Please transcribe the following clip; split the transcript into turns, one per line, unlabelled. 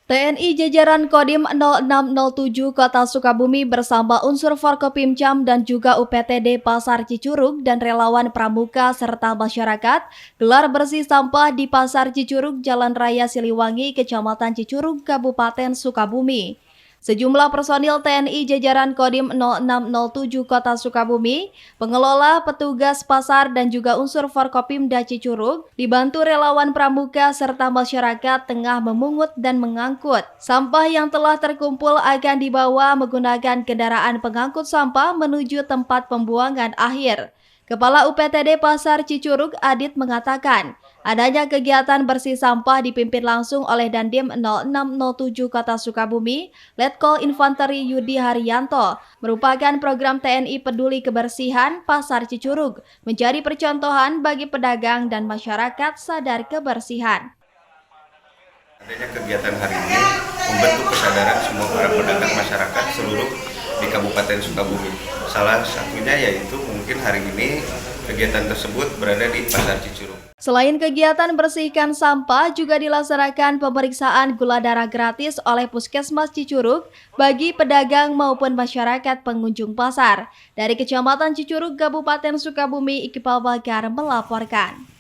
TNI jajaran Kodim 0607 Kota Sukabumi bersama unsur Forkopimcam dan juga UPTD Pasar Cicurug dan relawan Pramuka serta masyarakat gelar bersih sampah di Pasar Cicurug Jalan Raya Siliwangi, Kecamatan Cicurug, Kabupaten Sukabumi. Sejumlah personil TNI jajaran Kodim 0607 Kota Sukabumi, pengelola, petugas pasar dan juga unsur Forkopimda Cicurug dibantu relawan Pramuka serta masyarakat tengah memungut dan mengangkut. Sampah yang telah terkumpul akan dibawa menggunakan kendaraan pengangkut sampah menuju tempat pembuangan akhir. Kepala UPTD Pasar Cicurug Adit mengatakan, adanya kegiatan bersih sampah dipimpin langsung oleh Dandim 0607 Kota Sukabumi, Letkol Infanteri Yudi Haryanto, merupakan program TNI Peduli Kebersihan Pasar Cicurug, menjadi percontohan bagi pedagang dan masyarakat sadar kebersihan.
Adanya kegiatan hari ini membentuk kesadaran semua para pedagang masyarakat seluruh di Kabupaten Sukabumi. Salah satunya yaitu mungkin hari ini kegiatan tersebut berada di Pasar Cicurug.
Selain kegiatan bersihkan sampah, juga dilaksanakan pemeriksaan gula darah gratis oleh Puskesmas Cicurug bagi pedagang maupun masyarakat pengunjung pasar. Dari Kecamatan Cicurug, Kabupaten Sukabumi, Iqbal Bakar melaporkan.